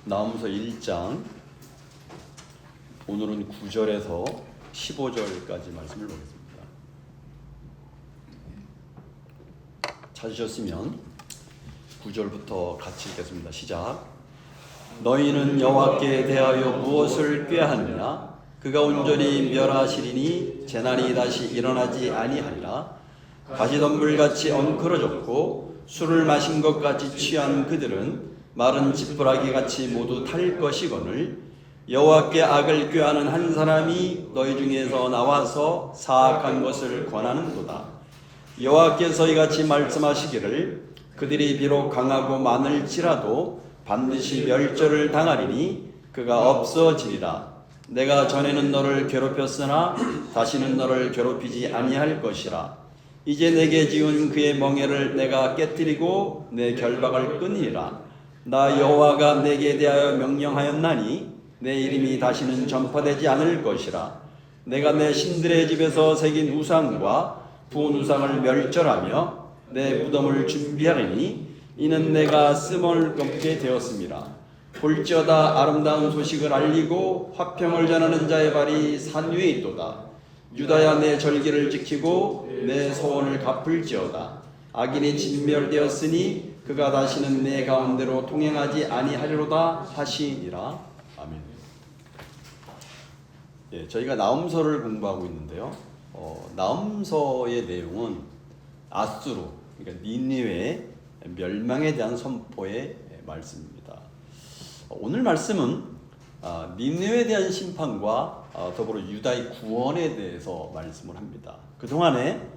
나홈서 1장 오늘은 9절에서 15절까지 말씀을 보겠습니다. 찾으셨으면 9절부터 같이 읽겠습니다. 시작. 너희는 여호와께 대하여 무엇을 꾀하느냐? 그가 온전히 멸하시리니 재난이 다시 일어나지 아니하리라. 가시덤불같이 엉클어졌고 술을 마신 것 같이 취한 그들은 마른 지푸라기 같이 모두 탈 것이거늘 여호와께 악을 꾀하는 한 사람이 너희 중에서 나와서 사악한 것을 권하는도다. 여호와께서 이같이 말씀하시기를 그들이 비록 강하고 많을지라도 반드시 멸절을 당하리니 그가 없어지리라. 내가 전에는 너를 괴롭혔으나 다시는 너를 괴롭히지 아니할 것이라. 이제 내게 지은 그의 멍에를 내가 깨뜨리고 내 결박을 끊으리라. 나 여호와가 내게 대하여 명령하였나니 내 이름이 다시는 전파되지 않을 것이라. 내가 내 신들의 집에서 새긴 우상과 부은 우상을 멸절하며 내 무덤을 준비하리니 이는 내가 쓸모없게 되었습니다. 볼지어다 아름다운 소식을 알리고 화평을 전하는 자의 발이 산 위에 있도다. 유다야 내 절기를 지키고 내 소원을 갚을지어다. 악인이 진멸되었으니 그가 다시는 내 가운데로 통행하지 아니하리로다 하시니라. 아멘. 예, 저희가 나홈서를 공부하고 있는데요. 나홈서의 내용은 아수르, 그러니까 니느웨의 멸망에 대한 선포의 말씀입니다. 오늘 말씀은 니느웨에 대한 심판과 더불어 유다의 구원에 대해서 말씀을 합니다. 그동안에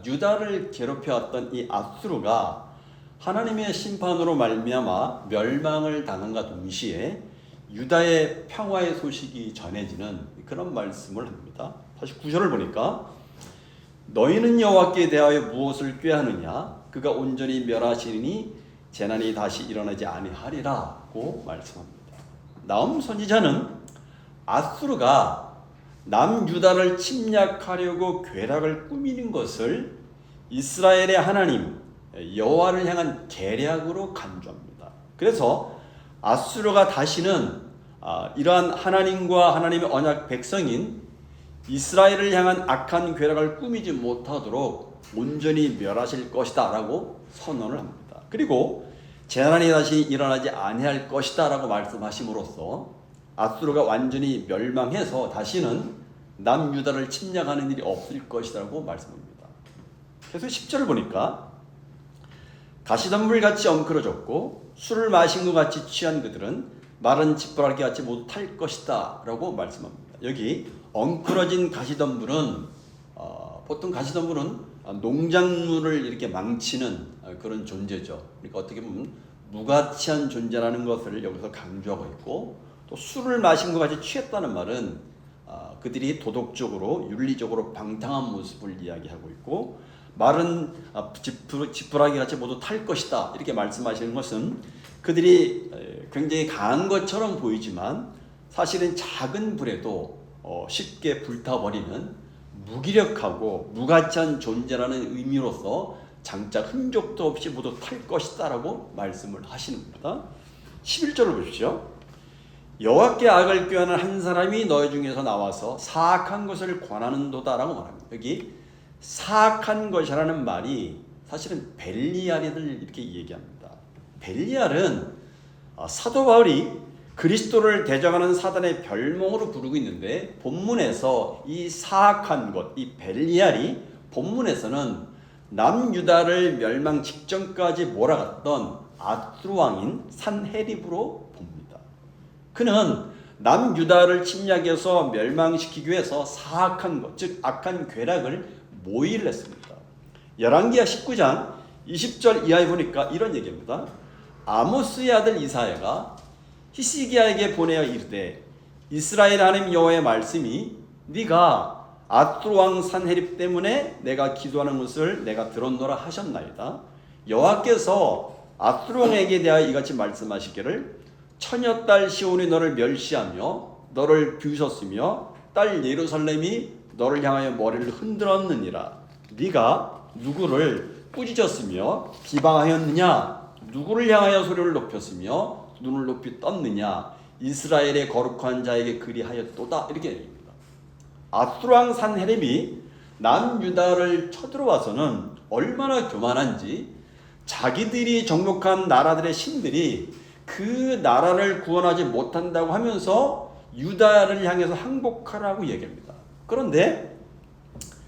유다를 괴롭혀왔던 이 아수르가 하나님의 심판으로 말미암아 멸망을 당한과 동시에 유다의 평화의 소식이 전해지는 그런 말씀을 합니다. 다시 9절을 보니까 너희는 여호와께 대하여 무엇을 꾀하느냐? 그가 온전히 멸하시리니 재난이 다시 일어나지 아니하리라고 말씀합니다. 나홈 선지자는 아수르가 남유다를 침략하려고 괴락을 꾸미는 것을 이스라엘의 하나님 여호와를 향한 계략으로 간주합니다. 그래서 아수르가 다시는 이러한 하나님과 하나님의 언약 백성인 이스라엘을 향한 악한 괴락을 꾸미지 못하도록 온전히 멸하실 것이다 라고 선언을 합니다. 그리고 재난이 다시 일어나지 아니할 것이다 라고 말씀하심으로써 아수르가 완전히 멸망해서 다시는 남유다를 침략하는 일이 없을 것이다 라고 말씀합니다. 그래서 10절을 보니까 가시덤불같이 엉클어졌고 술을 마신 것 같이 취한 그들은 마른 지푸라기 같이 모두 탈 것이다 라고 말씀합니다. 여기 엉클어진 가시덤불은 보통 가시덤불은 농작물을 이렇게 망치는 그런 존재죠. 그러니까 어떻게 보면 무가치한 존재라는 것을 여기서 강조하고 있고, 또 술을 마신 것 같이 취했다는 말은 그들이 도덕적으로 윤리적으로 방탕한 모습을 이야기하고 있고, 마른 지푸라기 같이 모두 탈 것이다 이렇게 말씀하시는 것은 그들이 굉장히 강한 것처럼 보이지만 사실은 작은 불에도 쉽게 불타버리는 무기력하고 무가치한 존재라는 의미로서 장차 흔적도 없이 모두 탈 것이다 라고 말씀을 하시는 겁니다. 11절을 보십시오. 여호와께 악을 꾀하는 한 사람이 너희 중에서 나와서 사악한 것을 권하는도다 라고 말합니다. 여기 사악한 것이라는 말이 사실은 벨리알을 이렇게 얘기합니다. 벨리알은 사도 바울이 그리스도를 대적하는 사단의 별명으로 부르고 있는데, 본문에서 이 사악한 것, 이 벨리알이 본문에서는 남유다를 멸망 직전까지 몰아갔던 아수르 왕인 산헤립으로 봅니다. 그는 남유다를 침략해서 멸망시키기 위해서 사악한 것, 즉 악한 괴락을 모의를 했습니다. 열왕기하 19장 20절 이하에 보니까 이런 얘기입니다. 아모스의 아들 이사야가 히스기야에게 보내어 이르되 이스라엘 하나님 여호와의 말씀이 네가 아수르 왕 산헤립 때문에 내가 기도하는 것을 내가 들었노라 하셨나이다. 여호와께서 아수르 왕에게 대하여 이같이 말씀하시기를 처녀딸 시온이 너를 멸시하며 너를 비웃었으며 딸 예루살렘이 너를 향하여 머리를 흔들었느니라. 네가 누구를 꾸짖었으며 비방하였느냐? 누구를 향하여 소리를 높였으며 눈을 높이 떴느냐? 이스라엘의 거룩한 자에게 그리하였도다. 이렇게 얘기합니다. 아수르 왕 산헤립이 남유다를 쳐들어와서는 얼마나 교만한지 자기들이 정복한 나라들의 신들이 그 나라를 구원하지 못한다고 하면서 유다를 향해서 항복하라고 얘기합니다. 그런데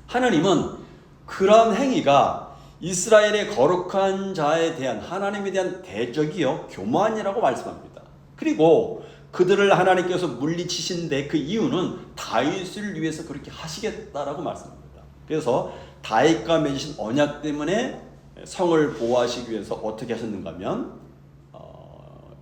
하나님은 그런 행위가 이스라엘의 거룩한 자에 대한 하나님에 대한 대적이요 교만이라고 말씀합니다. 그리고 그들을 하나님께서 물리치신데 그 이유는 다윗을 위해서 그렇게 하시겠다라고 말씀합니다. 그래서 다윗과 맺으신 언약 때문에 성을 보호하시기 위해서 어떻게 하셨는가 하면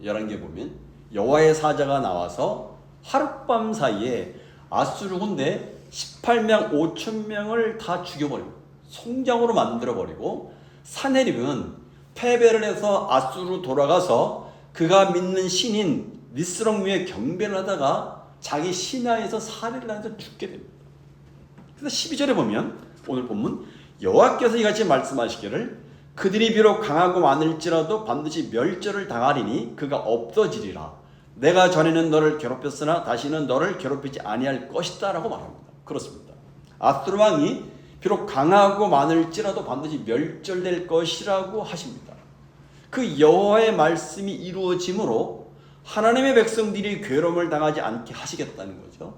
열왕기에 보면 여호와의 사자가 나와서 하룻밤 사이에 아수르 군대 18명 5천 명을 다 죽여버리고 송장으로 만들어버리고 산헤립은 패배를 해서 아수르로 돌아가서 그가 믿는 신인 니스럭 묘에 경배를 하다가 자기 신하에서 살해를 하면서 죽게 됩니다. 그래서 12절에 보면 오늘 본문 여호와께서 이같이 말씀하시기를 그들이 비록 강하고 많을지라도 반드시 멸절을 당하리니 그가 없어지리라. 내가 전에는 너를 괴롭혔으나 다시는 너를 괴롭히지 아니할 것이다 라고 말합니다. 그렇습니다. 아수르 왕이 비록 강하고 많을지라도 반드시 멸절될 것이라고 하십니다. 그 여호와의 말씀이 이루어짐으로 하나님의 백성들이 괴로움을 당하지 않게 하시겠다는 거죠.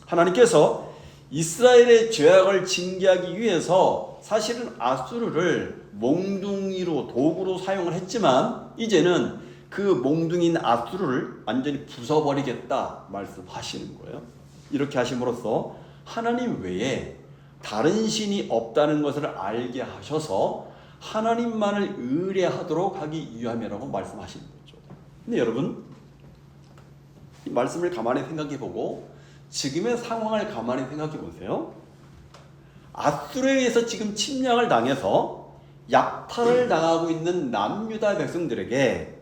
하나님께서 이스라엘의 죄악을 징계하기 위해서 사실은 아수르를 몽둥이로 도구로 사용을 했지만 이제는 그 몽둥이인 아수르를 완전히 부숴버리겠다 말씀하시는 거예요. 이렇게 하심으로써 하나님 외에 다른 신이 없다는 것을 알게 하셔서 하나님만을 의뢰하도록 하기 위함이라고 말씀하시는 거죠. 근데 여러분 이 말씀을 가만히 생각해 보고 지금의 상황을 가만히 생각해 보세요. 아수르에 의해서 지금 침략을 당해서 약탈을 당하고 있는 남유다 백성들에게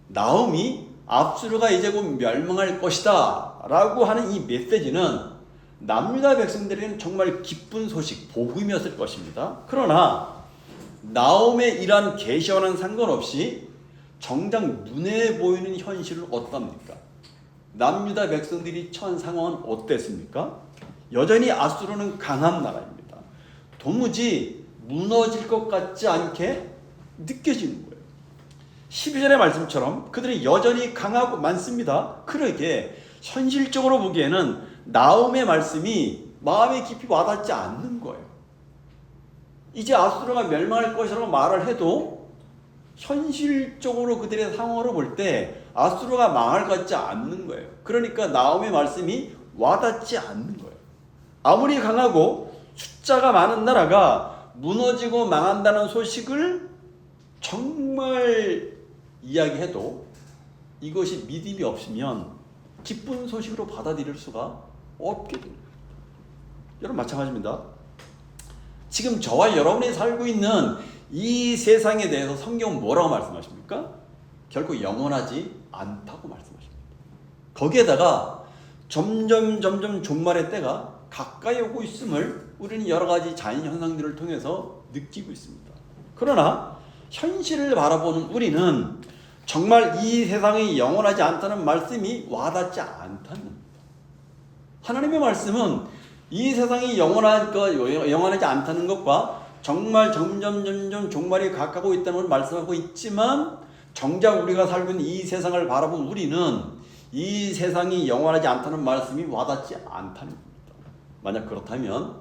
나음이 아수르가 이제 곧 멸망할 것이다 라고 하는 이 메시지는 남유다 백성들에게는 정말 기쁜 소식, 복음이었을 것입니다. 그러나 나음의 이러한 계시와는 상관없이 정작 눈에 보이는 현실은 어떻습니까? 남유다 백성들이 처한 상황은 어땠습니까? 여전히 아수르는 강한 나라입니다. 도무지 무너질 것 같지 않게 느껴지는 거예요. 12절의 말씀처럼 그들이 여전히 강하고 많습니다. 그러게 현실적으로 보기에는 나음의 말씀이 마음에 깊이 와닿지 않는 거예요. 이제 아수르가 멸망할 것이라고 말을 해도 현실적으로 그들의 상황으로 볼 때 아수르가 망할 것 같지 않는 거예요. 그러니까 나음의 말씀이 와닿지 않는 거예요. 아무리 강하고 숫자가 많은 나라가 무너지고 망한다는 소식을 정말 이야기해도 이것이 믿음이 없으면 기쁜 소식으로 받아들일 수가 없게 됩니다. 여러분 마찬가지입니다. 지금 저와 여러분이 살고 있는 이 세상에 대해서 성경은 뭐라고 말씀하십니까? 결코 영원하지 않다고 말씀하십니다. 거기에다가 점점 종말의 때가 가까이 오고 있음을 우리는 여러 가지 자연 현상들을 통해서 느끼고 있습니다. 그러나 현실을 바라보는 우리는 정말 이 세상이 영원하지 않다는 말씀이 와닿지 않다는 겁니다. 하나님의 말씀은 이 세상이 영원하지 않다는 것과 정말 점점 종말이 가까우고 있다는 걸 말씀하고 있지만 정작 우리가 살고 있는 이 세상을 바라본 우리는 이 세상이 영원하지 않다는 말씀이 와닿지 않다는 겁니다. 만약 그렇다면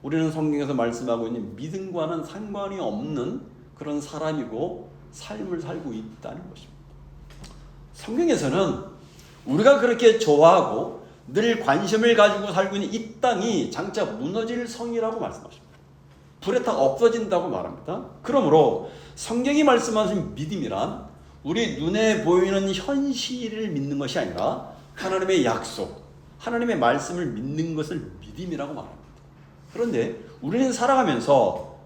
우리는 성경에서 말씀하고 있는 믿음과는 상관이 없는 그런 사람이고 삶을 살고 있다는 것입니다. 성경에서는 우리가 그렇게 좋아하고 늘 관심을 가지고 살고 있는 이 땅이 장차 무너질 성이라고 말씀하십니다. 불에 다 없어진다고 말합니다. 그러므로 성경이 말씀하신 믿음이란 우리 눈에 보이는 현실을 믿는 것이 아니라 하나님의 약속, 하나님의 말씀을 믿는 것을 믿음이라고 말합니다. 그런데 우리는 살아가면서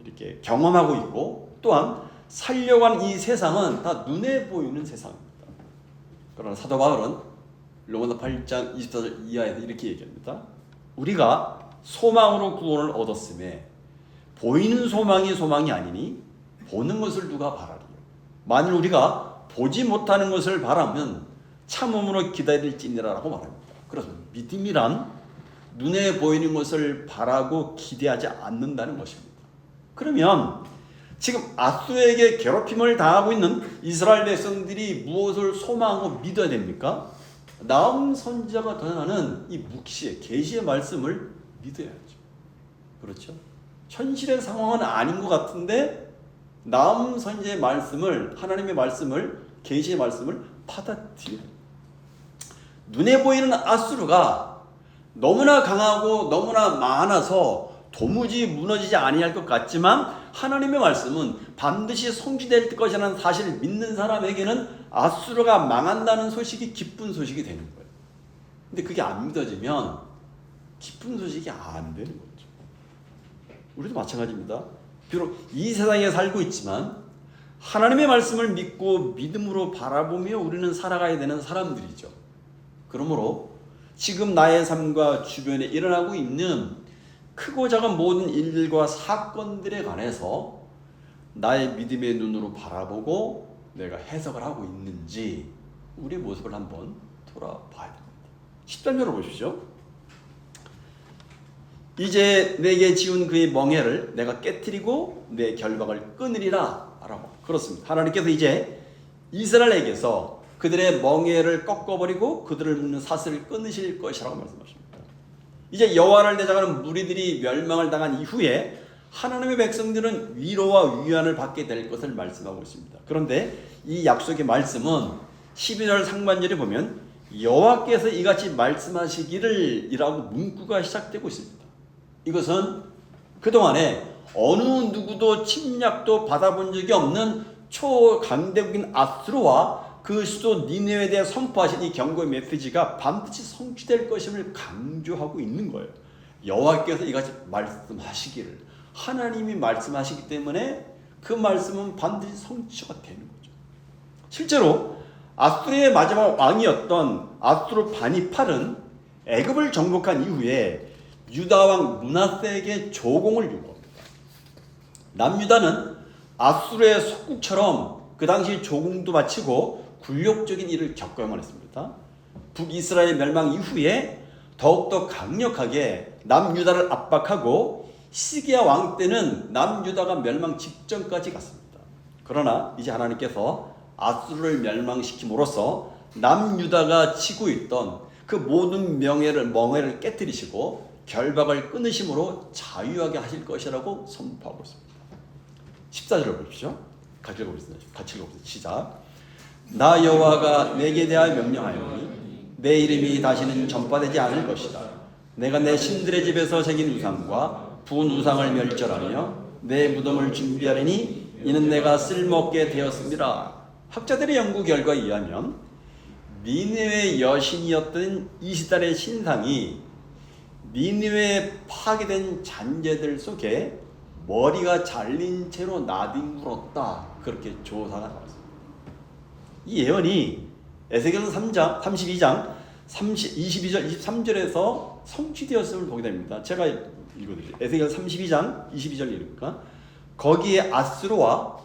이렇게 경험하고 있고 또한 살려고 하는 이 세상은 다 눈에 보이는 세상입니다. 그러나 사도 바울은 로마서 8장 24절 이하에서 이렇게 얘기합니다. 우리가 소망으로 구원을 얻었음에 보이는 소망이 아니니 보는 것을 누가 바라리요. 만일 우리가 보지 못하는 것을 바라면 참음으로 기다릴지니라라고 말합니다. 그래서 믿음이란 눈에 보이는 것을 바라고 기대하지 않는다는 것입니다. 그러면 지금 앗수에게 괴롭힘을 당하고 있는 이스라엘 백성들이 무엇을 소망하고 믿어야 됩니까? 나음 선지자가 전하는 이 묵시의 계시의 말씀을 믿어야죠. 그렇죠? 현실의 상황은 아닌 것 같은데 나음 선지자의 말씀을, 하나님의 말씀을, 계시의 말씀을 받아들여야 합니다. 눈에 보이는 앗수르가 너무나 강하고 너무나 많아서 도무지 무너지지 아니할 것 같지만 하나님의 말씀은 반드시 성취될 것이라는 사실을 믿는 사람에게는 앗수르가 망한다는 소식이 기쁜 소식이 되는 거예요. 근데 그게 안 믿어지면 기쁜 소식이 안 되는 거죠. 우리도 마찬가지입니다. 비록 이 세상에 살고 있지만 하나님의 말씀을 믿고 믿음으로 바라보며 우리는 살아가야 되는 사람들이죠. 그러므로 지금 나의 삶과 주변에 일어나고 있는 크고 작은 모든 일들과 사건들에 관해서 나의 믿음의 눈으로 바라보고 내가 해석을 하고 있는지 우리의 모습을 한번 돌아봐야 됩니다. 10절을 보십시오. 이제 내게 지운 그의 멍에를 내가 깨트리고 내 결박을 끊으리라 라고. 그렇습니다. 하나님께서 이제 이스라엘에게서 그들의 멍에를 꺾어버리고 그들을 묶는 사슬을 끊으실 것이라고 말씀하십니다. 이제 여호와를 대적하는 무리들이 멸망을 당한 이후에 하나님의 백성들은 위로와 위안을 받게 될 것을 말씀하고 있습니다. 그런데 이 약속의 말씀은 12절 상반절에 보면 여호와께서 이같이 말씀하시기를 이라고 문구가 시작되고 있습니다. 이것은 그동안에 어느 누구도 침략도 받아본 적이 없는 초강대국인 앗수르와 그 수도 니느웨에 대해 선포하신 이 경고의 메시지가 반드시 성취될 것임을 강조하고 있는 거예요. 여호와께서 이같이 말씀하시기를, 하나님이 말씀하시기 때문에 그 말씀은 반드시 성취가 되는 거죠. 실제로 앗수르의 마지막 왕이었던 앗수르 바니팔은 애굽을 정복한 이후에 유다 왕 므낫세에게 조공을 요구합니다. 남유다는 앗수르의 속국처럼 그 당시 조공도 바치고 굴욕적인 일을 겪어야만 했습니다. 북이스라엘 멸망 이후에 더욱더 강력하게 남유다를 압박하고 시기야 왕 때는 남유다가 멸망 직전까지 갔습니다. 그러나 이제 하나님께서 앗수르를 멸망시킴으로써 남유다가 치고 있던 그 모든 멍에를 깨뜨리시고 결박을 끊으심으로 자유하게 하실 것이라고 선포하고 있습니다. 14절을 보십시오. 같이 읽어보겠습니다. 시작. 나 여호와가 내게 대하여 명령하였니 내 이름이 다시는 전파되지 않을 것이다. 내가 내 신들의 집에서 새긴 우상과 부은 우상을 멸절하며 내 무덤을 준비하리니 이는 내가 쓸모없게 되었습니다. 학자들의 연구 결과에 의하면 니느웨 여신이었던 이시달의 신상이 니느웨에 파괴된 잔재들 속에 머리가 잘린 채로 나뒹굴었다. 그렇게 조사가 나왔습니다. 이 예언이 에스겔서 32장 22절 23절에서 성취되었음을 보게 됩니다. 제가 읽어드릴게요. 에스겔 32장 22절이니까 거기에 앗수르와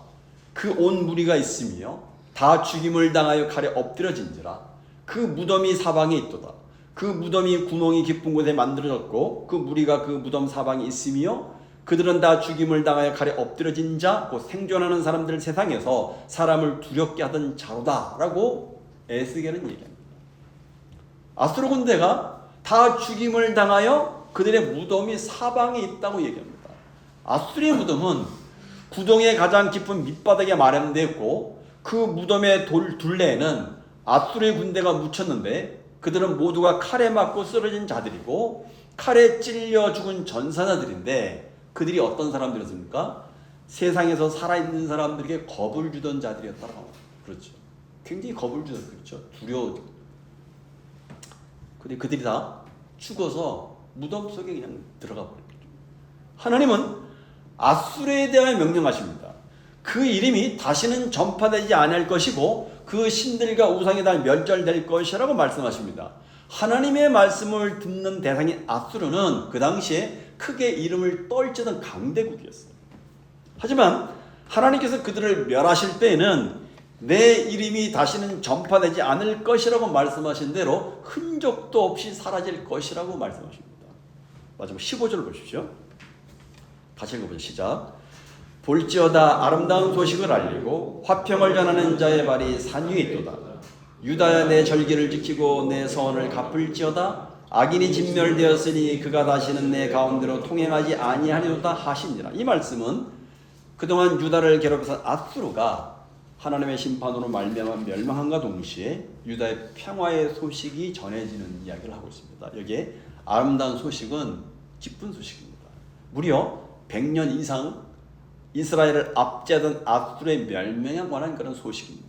그 온 무리가 있으며 다 죽임을 당하여 칼에 엎드려진지라. 그 무덤이 사방에 있도다. 그 무덤이 구멍이 깊은 곳에 만들어졌고 그 무리가 그 무덤 사방에 있으며 그들은 다 죽임을 당하여 칼에 엎드려진 자, 곧 생존하는 사람들 세상에서 사람을 두렵게 하던 자로다 라고 에스겔은 얘기합니다. 앗수르 군대가 다 죽임을 당하여 그들의 무덤이 사방에 있다고 얘기합니다. 앗수르의 무덤은 구덩이의 가장 깊은 밑바닥에 마련되었고 그 무덤의 둘레에는 앗수르의 군대가 묻혔는데 그들은 모두가 칼에 맞고 쓰러진 자들이고 칼에 찔려 죽은 전사자들인데 그들이 어떤 사람들이었습니까? 세상에서 살아있는 사람들에게 겁을 주던 자들이었다고 합니다. 그렇죠. 굉장히 겁을 주던, 그렇죠. 두려워. 근데 그들이 다 죽어서 무덤 속에 그냥 들어가 버린 거죠. 하나님은 앗수르에 대하여 명령하십니다. 그 이름이 다시는 전파되지 않을 것이고 그 신들과 우상에 대한 멸절될 것이라고 말씀하십니다. 하나님의 말씀을 듣는 대상인 앗수르는 그 당시에 크게 이름을 떨치던 강대국이었어요. 하지만 하나님께서 그들을 멸하실 때에는 내 이름이 다시는 전파되지 않을 것이라고 말씀하신 대로 흔적도 없이 사라질 것이라고 말씀하십니다. 마지막 15절 보십시오. 다시 읽어보죠. 시작. 볼지어다 아름다운 소식을 알리고 화평을 전하는 자의 발이 산 위에 있도다. 유다야 내 절기를 지키고 내 서원을 갚을지어다. 악인이 진멸되었으니 그가 다시는 내 가운데로 통행하지 아니하리로다 하시니라. 이 말씀은 그동안 유다를 괴롭혀서 앗수르가 하나님의 심판으로 말미암아 멸망함과 동시에 유다의 평화의 소식이 전해지는 이야기를 하고 있습니다. 여기에 아름다운 소식은 기쁜 소식입니다. 무려 100년 이상 이스라엘을 압제하던 앗수르의 멸망에 관한 그런 소식입니다.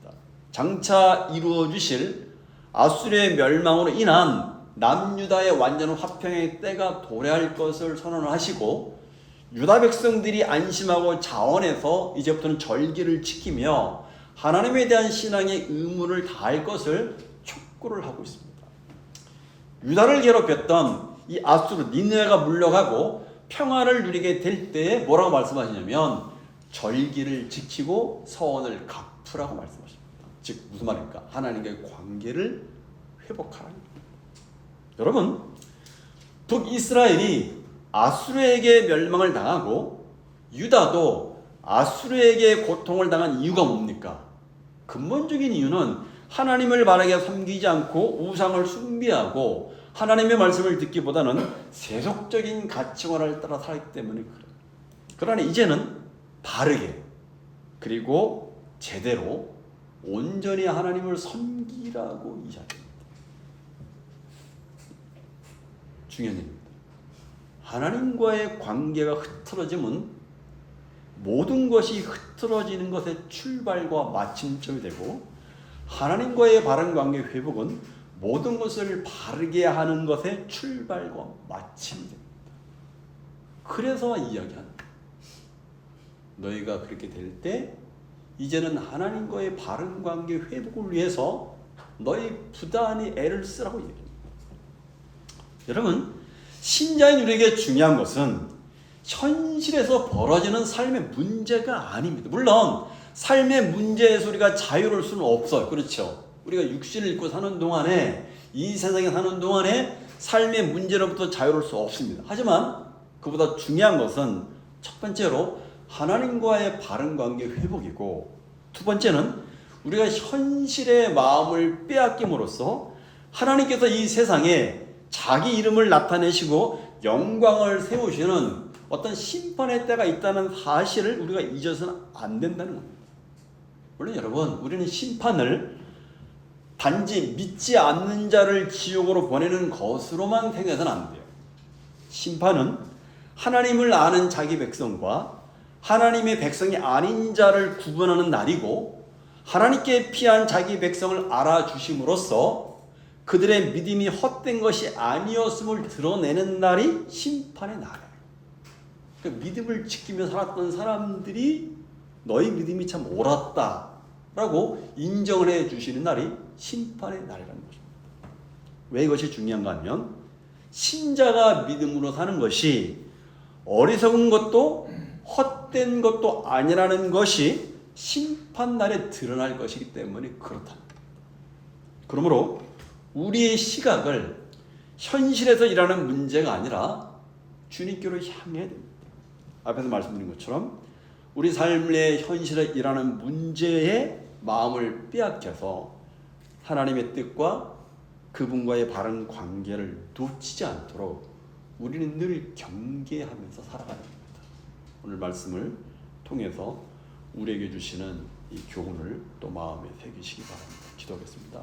장차 이루어 주실 앗수르의 멸망으로 인한 남유다의 완전 화평의 때가 도래할 것을 선언하시고 유다 백성들이 안심하고 자원해서 이제부터는 절기를 지키며 하나님에 대한 신앙의 의무를 다할 것을 촉구를 하고 있습니다. 유다를 괴롭혔던 이 앗수르 니느웨가 물러가고 평화를 누리게 될 때에 뭐라고 말씀하시냐면 절기를 지키고 서원을 갚으라고 말씀하십니다. 즉 무슨 말입니까? 하나님과의 관계를 회복하라는 겁니다. 여러분, 북이스라엘이 아수르에게 멸망을 당하고 유다도 아수르에게 고통을 당한 이유가 뭡니까? 근본적인 이유는 하나님을 바르게 섬기지 않고 우상을 숭배하고 하나님의 말씀을 듣기보다는 세속적인 가치관을 따라 살기 때문에 그래요. 그러나 이제는 바르게 그리고 제대로 온전히 하나님을 섬기라고 이야기합니다. 중요한 일입니다. 하나님과의 관계가 흐트러지면 모든 것이 흐트러지는 것의 출발과 마침점이 되고 하나님과의 바른 관계 회복은 모든 것을 바르게 하는 것의 출발과 마침이 됩니다. 그래서 이야기합니다. 너희가 그렇게 될 때 이제는 하나님과의 바른 관계 회복을 위해서 너희 부단히 애를 쓰라고 얘기합니다. 여러분, 신자인 우리에게 중요한 것은 현실에서 벌어지는 삶의 문제가 아닙니다. 물론 삶의 문제에서 우리가 자유로울 수는 없어요. 그렇죠? 우리가 육신을 입고 사는 동안에 이 세상에 사는 동안에 삶의 문제로부터 자유로울 수 없습니다. 하지만 그보다 중요한 것은 첫 번째로 하나님과의 바른 관계 회복이고 두 번째는 우리가 현실의 마음을 빼앗김으로써 하나님께서 이 세상에 자기 이름을 나타내시고 영광을 세우시는 어떤 심판의 때가 있다는 사실을 우리가 잊어서는 안 된다는 겁니다. 물론 여러분, 우리는 심판을 단지 믿지 않는 자를 지옥으로 보내는 것으로만 생각해서는 안 돼요. 심판은 하나님을 아는 자기 백성과 하나님의 백성이 아닌 자를 구분하는 날이고 하나님께 피한 자기 백성을 알아주심으로써 그들의 믿음이 헛된 것이 아니었음을 드러내는 날이 심판의 날이에요. 그러니까 믿음을 지키며 살았던 사람들이 너희 믿음이 참 옳았다라고 인정을 해주시는 날이 심판의 날이라는 것입니다. 왜 이것이 중요한가 하면 신자가 믿음으로 사는 것이 어리석은 것도 헛된 것도 아니라는 것이 심판날에 드러날 것이기 때문에 그렇다. 그러므로 우리의 시각을 현실에서 일하는 문제가 아니라 주님께로 향해야 됩니다. 앞에서 말씀드린 것처럼 우리 삶의 현실에 일하는 문제에 마음을 빼앗겨서 하나님의 뜻과 그분과의 바른 관계를 놓치지 않도록 우리는 늘 경계하면서 살아가야 됩니다. 오늘 말씀을 통해서 우리에게 주시는 이 교훈을 또 마음에 새기시기 바랍니다. 기도하겠습니다.